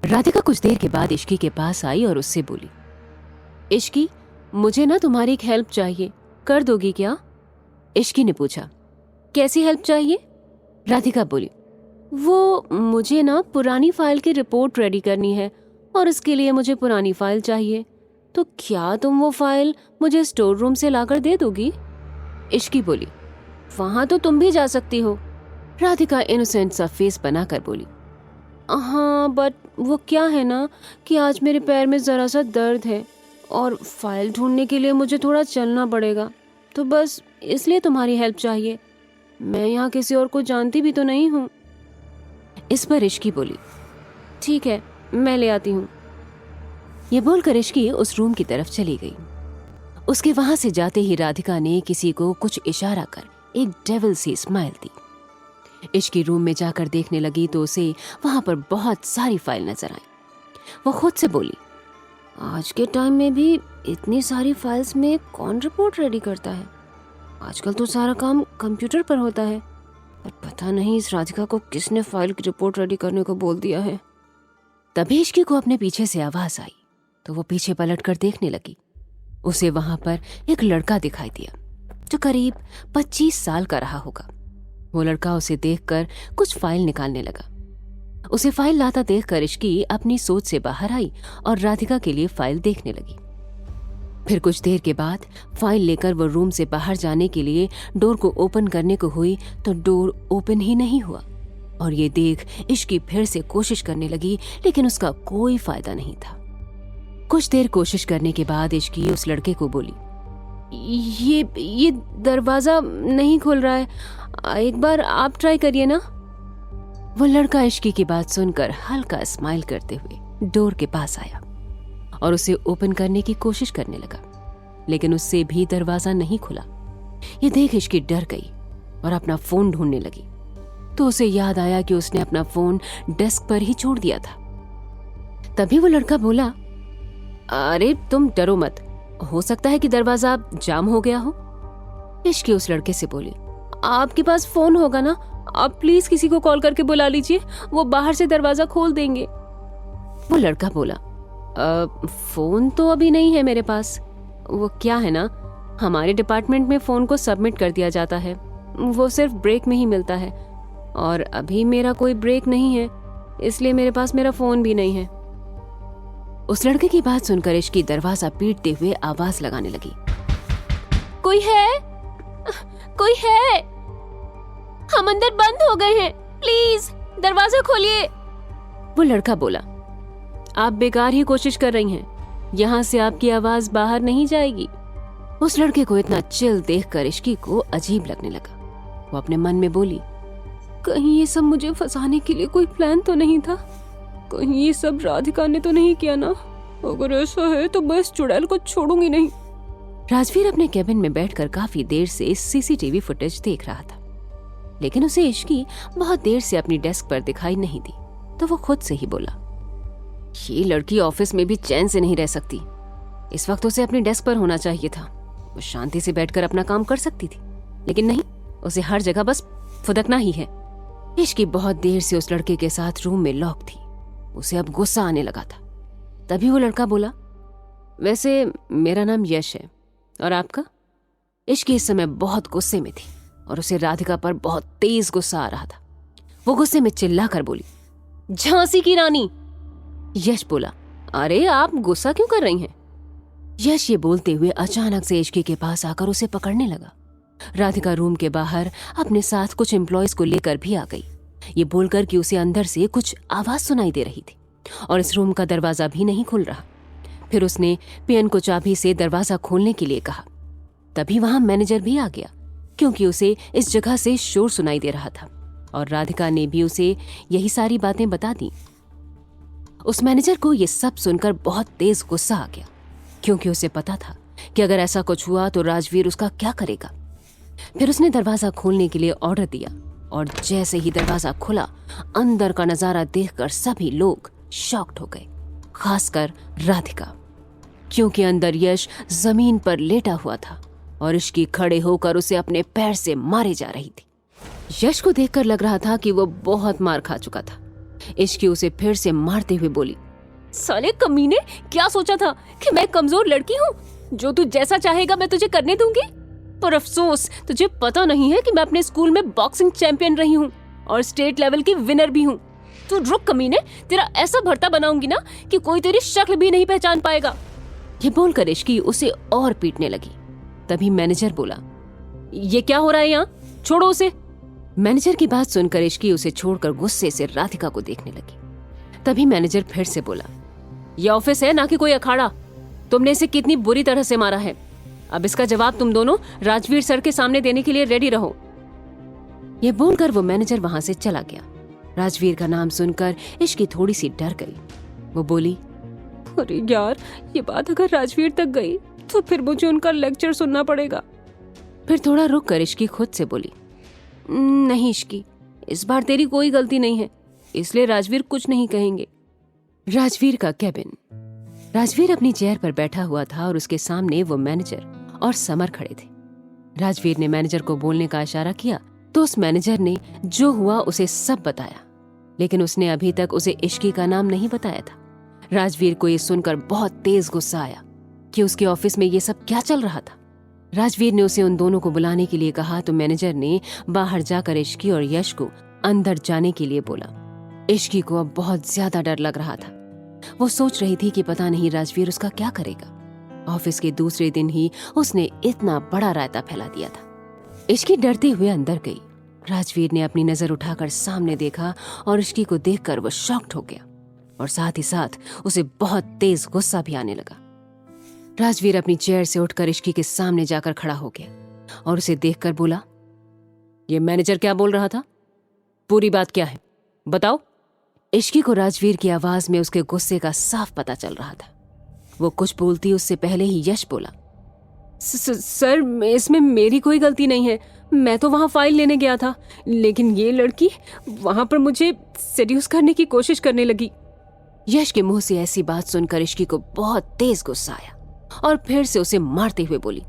राधिका कुछ देर के बाद इश्की के पास आई और उससे बोली, इश्की, मुझे ना तुम्हारी एक हेल्प चाहिए, कर दोगी क्या? इश्की ने पूछा, कैसी हेल्प चाहिए? राधिका बोली, वो मुझे ना पुरानी फाइल की रिपोर्ट रेडी करनी है और इसके लिए मुझे पुरानी फाइल चाहिए, तो क्या तुम वो फाइल मुझे स्टोर रूम से लाकर दे दोगी? इश्की बोली, वहां तो तुम भी जा सकती हो। राधिका इनोसेंट सा फेस बनाकर बोली, हाँ बट वो क्या है ना कि आज मेरे पैर में जरा सा दर्द है और फाइल ढूंढने के लिए मुझे थोड़ा चलना पड़ेगा, तो बस इसलिए तुम्हारी हेल्प चाहिए। मैं यहाँ किसी और को जानती भी तो नहीं हूँ। इस पर इश्की बोली, ठीक है, मैं ले आती हूँ। ये बोलकर इश्की उस रूम की तरफ चली गई। उसके वहां से जाते ही राधिका ने किसी को कुछ इशारा कर एक डेविल सी स्माइल दी। इश्की रूम में जाकर देखने लगी तो उसे वहां पर बहुत सारी फाइल नजर आई। वो खुद से बोली, आज के टाइम में भी इतनी सारी फाइल्स में कौन रिपोर्ट रेडी करता है? आजकल तो सारा काम कंप्यूटर पर होता है, पर पता नहीं इस राधिका को किसने फाइल की रिपोर्ट रेडी करने को बोल दिया है। तभी इश्की को अपने पीछे से आवाज आई तो वो पीछे पलटकर देखने लगी। उसे वहां पर एक लड़का दिखाई दिया जो करीब 25 साल का रहा होगा। वो लड़का उसे देखकर कुछ फाइल निकालने लगा। उसे फाइल लाता देखकर इश्की अपनी सोच से बाहर आई और राधिका के लिए फाइल देखने लगी। फिर कुछ देर के बाद फाइल लेकर वो रूम से बाहर जाने के लिए डोर को ओपन करने को हुई तो डोर ओपन ही नहीं हुआ और ये देख इश्की फिर से कोशिश करने लगी, लेकिन उसका कोई फायदा नहीं था। कुछ देर कोशिश करने के बाद इश्की उस लड़के को बोली, ये दरवाजा नहीं खुल रहा है, एक बार आप ट्राई करिए ना। वो लड़का इश्की की बात सुनकर हल्का स्माइल करते हुए डोर के पास आया और उसे ओपन करने की कोशिश करने लगा, लेकिन उससे भी दरवाजा नहीं खुला। ये देख इश्की डर गई और अपना फोन ढूंढने लगी तो उसे याद आया कि उसने अपना फोन डेस्क पर ही छोड़ दिया था। तभी वो लड़का बोला, अरे तुम डरो मत, हो सकता है कि दरवाजा जाम हो गया हो। इश्की उस लड़के से बोली, आपके पास फोन होगा ना, आप प्लीज किसी को कॉल करके बुला लीजिए, वो बाहर से दरवाजा खोल देंगे। वो लड़का बोला, फोन तो अभी नहीं है मेरे पास। वो क्या है ना, हमारे डिपार्टमेंट में फोन को सबमिट कर दिया जाता है, वो सिर्फ ब्रेक में ही मिलता है और अभी मेरा कोई ब्रेक नहीं है, इसलिए मेरे पास मेरा फोन भी नहीं है। उस लड़के की बात सुनकर इश्की दरवाजा पीटते हुए आवाज लगाने लगी, कोई है, कोई है, हम अंदर बंद हो गए हैं, प्लीज दरवाजा खोलिए। वो लड़का बोला, आप बेकार ही कोशिश कर रही हैं, यहाँ से आपकी आवाज बाहर नहीं जाएगी। उस लड़के को इतना चिल देखकर इश्की को अजीब लगने लगा। वो अपने मन में बोली, कहीं ये सब मुझे फंसाने के लिए कोई प्लान तो नहीं था, कहीं ये सब राधिका ने तो नहीं किया ना, अगर ऐसा है तो मैं इस चुड़ैल को छोड़ूंगी नहीं। राजवीर अपने केबिन में बैठकर काफी देर से सीसीटीवी फुटेज देख रहा था, लेकिन उसे इश्की बहुत देर से अपनी डेस्क पर दिखाई नहीं दी, तो वो खुद से ही बोला, ये लड़की ऑफिस में भी चैन से नहीं रह सकती, इस वक्त उसे अपनी डेस्क पर होना चाहिए था, वो शांति से बैठकर अपना काम कर सकती थी, लेकिन नहीं, उसे हर जगह बस फुदकना ही है। इश्की बहुत देर से उस लड़के के साथ रूम में लॉक थी, उसे अब गुस्सा आने लगा था। तभी वो लड़का बोला, वैसे मेरा नाम यश है और आपका? इश्की इस समय बहुत गुस्से में थी और उसे राधिका पर बहुत तेज गुस्सा आ रहा था। वो गुस्से में चिल्लाकर बोली, झांसी की रानी। यश बोला, अरे आप गुस्सा क्यों कर रही हैं? यश ये बोलते हुए अचानक से इश्की के पास आकर उसे पकड़ने लगा। राधिका रूम के बाहर अपने साथ कुछ एम्प्लॉयज को लेकर भी आ गई, ये बोलकर कि उसे अंदर से कुछ आवाज सुनाई दे रही थी और इस रूम का दरवाजा भी नहीं खुल रहा। फिर उसने पियन को चाबी से दरवाजा खोलने के लिए कहा। तभी वहां मैनेजर भी आ गया, क्योंकि उसे इस जगह से शोर सुनाई दे रहा था और राधिका ने भी उसे यही सारी बातें बता दी। उस मैनेजर को ये सब सुनकर बहुत तेज गुस्सा आ गया, क्योंकि उसे पता था कि अगर ऐसा कुछ हुआ तो राजवीर उसका क्या करेगा। फिर उसने दरवाजा खोलने के लिए ऑर्डर दिया और जैसे ही दरवाजा खुला, अंदर का नजारा देखकर सभी लोग शॉक्ड हो गए, खासकर राधिका, क्योंकि अंदर यश जमीन पर लेटा हुआ था और इश्की खड़े होकर उसे अपने पैर से मारे जा रही थी। यश को देखकर लग रहा था कि वो बहुत मार खा चुका था, इश्की उसे फिर से मारते हुए बोली, साले कमीने, क्या सोचा था कि मैं कमजोर लड़की हूँ? जो तू जैसा चाहेगा मैं तुझे करने दूंगी। पर अफसोस तुझे पता नहीं है कि मैं अपने स्कूल में बॉक्सिंग चैंपियन रही हूँ और स्टेट लेवल की विनर भी हूँ। तू रुक कमीने, तेरा ऐसा भरता बनाऊंगी ना कि कोई तेरी शक्ल भी नहीं पहचान पाएगा। ये बोलकर इश्की उसे और पीटने लगी। तभी मैनेजर बोला, ये क्या हो रहा है यहाँ? छोड़ो उसे। मैनेजर की बात सुनकर इश्की उसे छोड़कर गुस्से से राधिका को देखने लगी। तभी मैनेजर फिर से बोला, ये ऑफिस है ना कि कोई अखाड़ा। तुमने इसे कितनी बुरी तरह से मारा है। अब इसका जवाब तुम दोनों राजवीर सर के सामने देने के लिए रेडी रहो। ये बोलकर वो मैनेजर वहां से चला गया। राजवीर का नाम सुनकर इश्की थोड़ी सी डर गई। वो बोली, अरे यार, ये बात अगर राजवीर तक गई तो फिर मुझे उनका लेक्चर सुनना पड़ेगा। फिर थोड़ा रुक कर इश्की खुद से बोली, नहीं इश्की, इस बार तेरी कोई गलती नहीं है, इसलिए राजवीर कुछ नहीं कहेंगे। राजवीर का केबिन। राजवीर अपनी चेयर पर बैठा हुआ था और उसके सामने वो मैनेजर और समर खड़े थे। राजवीर ने मैनेजर को बोलने का इशारा किया तो उस मैनेजर ने जो हुआ उसे सब बताया, लेकिन उसने अभी तक उसे इश्की का नाम नहीं बताया था। राजवीर को ये सुनकर बहुत तेज गुस्सा आया कि उसके ऑफिस में ये सब क्या चल रहा था। राजवीर ने उसे उन दोनों को बुलाने के लिए कहा तो मैनेजर ने बाहर जाकर इश्की और यश को अंदर जाने के लिए बोला। इश्की को अब बहुत ज्यादा डर लग रहा था। वो सोच रही थी कि पता नहीं राजवीर उसका क्या करेगा। ऑफिस के दूसरे दिन ही उसने इतना बड़ा रायता फैला दिया था। इश्की डरते हुए अंदर गई। राजवीर ने अपनी नजर उठाकर सामने देखा और इश्की को देखकर वो शॉक्ड हो गया और साथ ही साथ उसे बहुत तेज गुस्सा भी आने लगा। राजवीर अपनी चेयर से उठकर इश्की के सामने जाकर खड़ा हो गया और उसे देखकर बोला, ये मैनेजर क्या बोल रहा था? पूरी बात क्या है, बताओ। इश्की को राजवीर की आवाज में उसके गुस्से का साफ पता चल रहा था। वो कुछ बोलती उससे पहले ही यश बोला, सर, इसमें मेरी कोई गलती नहीं है। मैं तो वहां फाइल लेने गया था, लेकिन ये लड़की वहां पर मुझे सेड्यूस करने की कोशिश करने लगी। यश के मुंह से ऐसी बात सुनकर इश्की को बहुत तेज गुस्सा आया और फिर से उसे मारते हुए बोली,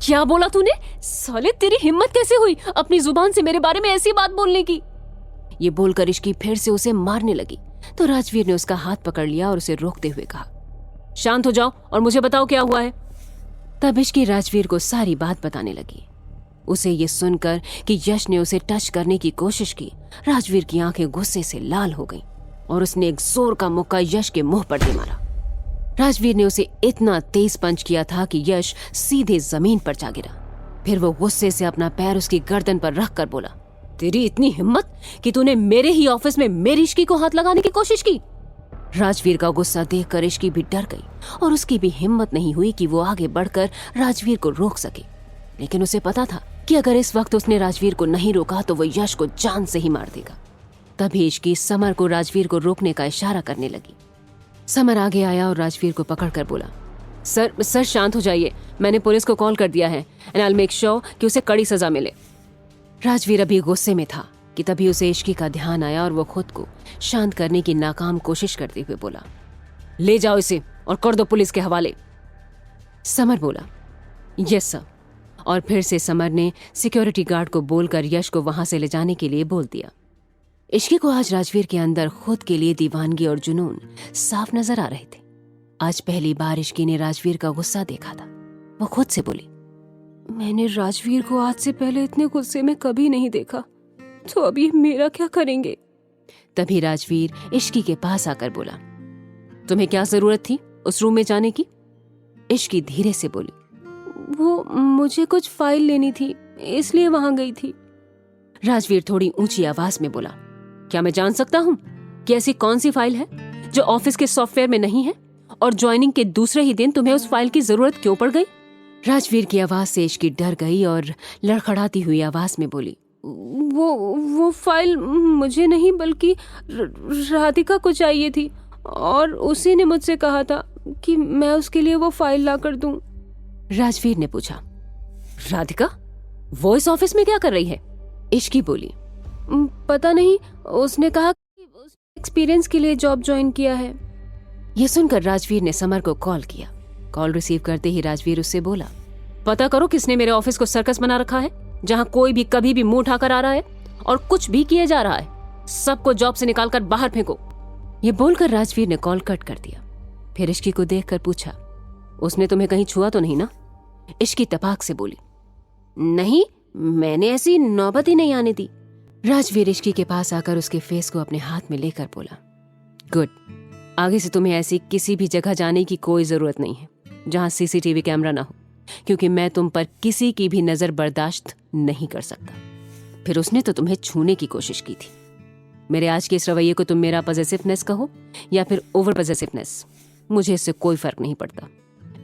क्या बोला तूने? साले, तेरी हिम्मत कैसे हुई अपनी जुबान से मेरे बारे में ऐसी बात बोलने की? ये बोलकर इश्की फिर से उसे मारने लगी तो राजवीर ने उसका हाथ पकड़ लिया और उसे रोकते हुए कहा, शांत हो जाओ और मुझे बताओ क्या हुआ है। तब इश्की राजवीर को सारी बात बताने लगी। उसे ये सुनकर कि यश ने उसे टच करने की कोशिश की, राजवीर की आंखें गुस्से से लाल हो गईं और उसने एक जोर का मुक्का यश के मुंह पर दे मारा। राजवीर ने उसे इतना तेज पंच किया था कि यश सीधे जमीन पर जा गिरा। फिर वो गुस्से से अपना पैर उसकी गर्दन पर रख कर बोला, तेरी इतनी हिम्मत कि तूने मेरे ही ऑफिस में मेरी इश्की को हाथ लगाने की कोशिश की। राजवीर का गुस्सा देखकर इश्की भी डर गई और उसकी भी हिम्मत नहीं हुई कि वो आगे बढ़कर राजवीर को रोक सके। लेकिन उसे पता था कि अगर इस वक्त उसने राजवीर को नहीं रोका तो वो यश को जान से ही मार देगा। तभी इश्की समर को राजवीर को रोकने का इशारा करने लगी। समर आगे आया और राजवीर को पकड़कर बोला, सर शांत हो जाइए, मैंने पुलिस को कॉल कर दिया है and I will make sure कि उसे कड़ी सजा मिले। राजवीर अभी गुस्से में था कि तभी उसे इश्की का ध्यान आया और वो खुद को शांत करने की नाकाम कोशिश करते हुए बोला, ले जाओ इसे और कर दो पुलिस के हवाले। समर बोला, यस सर। और फिर से समर ने सिक्योरिटी गार्ड को बोलकर यश को वहां से ले जाने के लिए बोल दिया। इश्की को आज राजवीर के अंदर खुद के लिए दीवानगी और जुनून साफ नजर आ रहे थे। आज पहली बार इश्की ने राजवीर का गुस्सा देखा था। वो खुद से बोली, मैंने राजवीर को आज से पहले इतने गुस्से में कभी नहीं देखा, तो अभी मेरा क्या करेंगे? तभी राजवीर इश्की के पास आकर बोला, तुम्हें क्या जरूरत थी उस रूम में जाने की? इश्की धीरे से बोली, वो मुझे कुछ फाइल लेनी थी इसलिए वहां गई थी। राजवीर थोड़ी ऊंची आवाज में बोला, क्या मैं जान सकता हूं कि ऐसी कौन सी फाइल है जो ऑफिस के सॉफ्टवेयर में नहीं है और ज्वाइनिंग के दूसरे ही दिन तुम्हें उस फाइल की जरूरत क्यों पड़ गई? राजवीर की आवाज से इश्की डर गई और लड़खड़ाती हुई आवाज में बोली, वो फाइल मुझे नहीं बल्कि राधिका को चाहिए थी और उसी ने मुझसे कहा था कि मैं उसके लिए वो फाइल ला कर दूं। राजवीर ने पूछा, राधिका वो इस ऑफिस में क्या कर रही है? इश्की बोली, पता नहीं, उसने कहा कि उसने एक्सपीरियंस के लिए जॉब ज्वाइन किया है। यह सुनकर राजवीर ने समर को कॉल किया। कॉल रिसीव करते ही राजवीर उससे बोला, पता करो किसने मेरे ऑफिस को सर्कस बना रखा है, जहां कोई भी कभी भी मुंह उठाकर आ रहा है और कुछ भी किया जा रहा है। सबको जॉब से निकालकर बाहर फेंको। ये बोलकर राजवीर ने कॉल कट कर दिया। फिर इश्की को देखकर पूछा, उसने तुम्हें कहीं छुआ तो नहीं ना? इश्की तपाक से बोली, नहीं, मैंने ऐसी नौबत ही नहीं आने दी। राजवीर इश्की के पास आकर उसके फेस को अपने हाथ में लेकर बोला, गुड, आगे से तुम्हें ऐसी किसी भी जगह जाने की कोई जरूरत नहीं है जहां सीसीटीवी कैमरा ना हो, क्योंकि मैं तुम पर किसी की भी नजर बर्दाश्त नहीं कर सकता। फिर उसने तो तुम्हें छूने की कोशिश की थी। मेरे आज के इस रवैये को तुम मेरा पॉजेसिवनेस कहो या फिर ओवर पॉजेसिवनेस, मुझे इससे कोई फर्क नहीं पड़ता।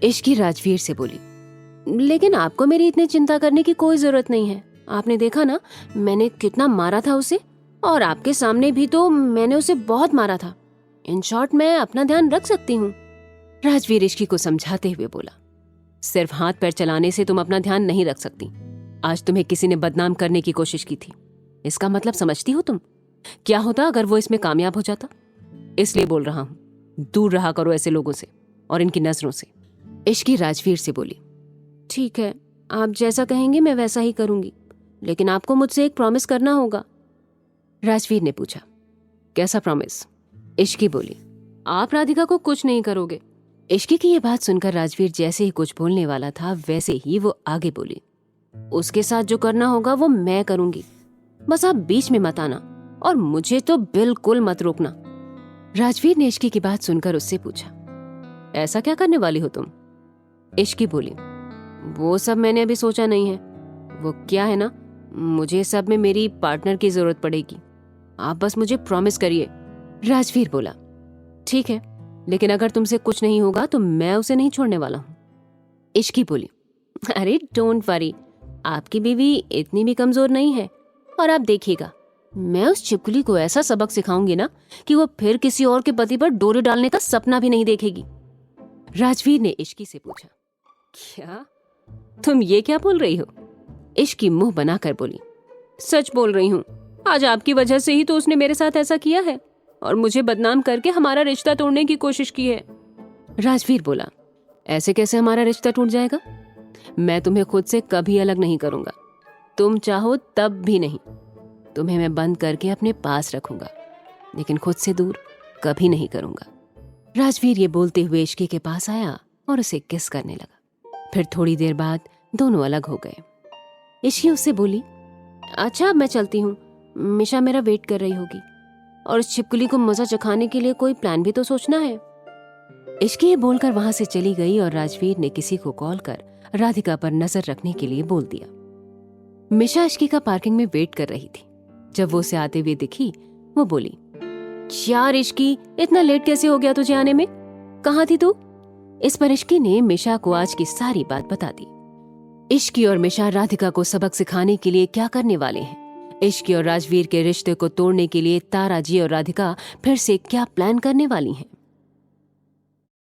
इश्की राजवीर से बोली, लेकिन आपको मेरी इतनी चिंता करने की कोई जरूरत नहीं है। आपने देखा ना मैंने कितना मारा था उसे, और आपके सामने भी तो मैंने उसे बहुत मारा था। इन शॉर्ट मैं अपना ध्यान रख सकती हूँ। राजवीर इश्की को समझाते हुए बोला, सिर्फ हाथ पैर चलाने से तुम अपना ध्यान नहीं रख सकती। आज तुम्हें किसी ने बदनाम करने की कोशिश की थी, इसका मतलब समझती हो तुम? क्या होता अगर वो इसमें कामयाब हो जाता? इसलिए बोल रहा हूं, दूर रहा करो ऐसे लोगों से और इनकी नजरों से। इश्की राजवीर से बोली, ठीक है, आप जैसा कहेंगे मैं वैसा ही करूंगी, लेकिन आपको मुझसे एक प्रॉमिस करना होगा। राजवीर ने पूछा, कैसा प्रॉमिस? इश्की बोली, आप राधिका को कुछ नहीं करोगे। इश्की की ये बात सुनकर राजवीर जैसे ही कुछ बोलने वाला था वैसे ही वो आगे बोली, उसके साथ जो करना होगा वो मैं करूंगी, बस आप बीच में मत आना और मुझे तो बिल्कुल मत रोकना। राजवीर ने इश्की की बात सुनकर उससे पूछा, ऐसा क्या करने वाली हो तुम? इश्की बोली, वो सब मैंने अभी सोचा नहीं है। वो क्या है ना, मुझे सब में मेरी पार्टनर की जरूरत पड़ेगी, आप बस मुझे प्रॉमिस करिए। राजवीर बोला, ठीक है, लेकिन अगर तुमसे कुछ नहीं होगा तो मैं उसे नहीं छोड़ने वाला हूं। इश्की बोली, अरे डोंट वरी, आपकी बीवी इतनी भी कमजोर नहीं है, और आप देखिएगा मैं उस छिपकली को ऐसा सबक सिखाऊंगी ना कि वो फिर किसी और के पति पर डोरी डालने का सपना भी नहीं देखेगी। राजवीर ने इश्की से पूछा, क्या तुम ये क्या बोल रही हो? इश्की मुंह बनाकर बोली, सच बोल रही हूँ, आज आपकी वजह से ही तो उसने मेरे साथ ऐसा किया है और मुझे बदनाम करके हमारा रिश्ता तोड़ने की कोशिश की है। राजवीर बोला, ऐसे कैसे हमारा रिश्ता टूट जाएगा? मैं तुम्हें खुद से कभी अलग नहीं करूंगा, तुम चाहो तब भी नहीं। तुम्हें मैं बंद करके अपने पास रखूंगा, लेकिन खुद से दूर कभी नहीं करूंगा। राजवीर ये बोलते हुए इश्की के पास आया और उसे किस करने लगा। फिर थोड़ी देर बाद दोनों अलग हो गए। इश्की उससे बोली, अच्छा अब मैं चलती हूँ, मिशा मेरा वेट कर रही होगी, और इस छिपकली को मजा चखाने के लिए कोई प्लान भी तो सोचना है। इश्की ये बोलकर वहां से चली गई और राजवीर ने किसी को कॉल कर राधिका पर नजर रखने के लिए बोल दिया। मिशा इश्की का पार्किंग में वेट कर रही थी। जब वो उसे आते हुए दिखी, वो बोली, यार इश्की, इतना लेट कैसे हो गया तुझे आने में? कहाँ थी तू? इस पर इश्की ने मिशा को आज की सारी बात बता दी। इश्की और मिशा राधिका को सबक सिखाने के लिए क्या करने वाले हैं, इश्की और राजवीर के रिश्ते को तोड़ने के लिए तारा जी और राधिका फिर से क्या प्लान करने वाली हैं।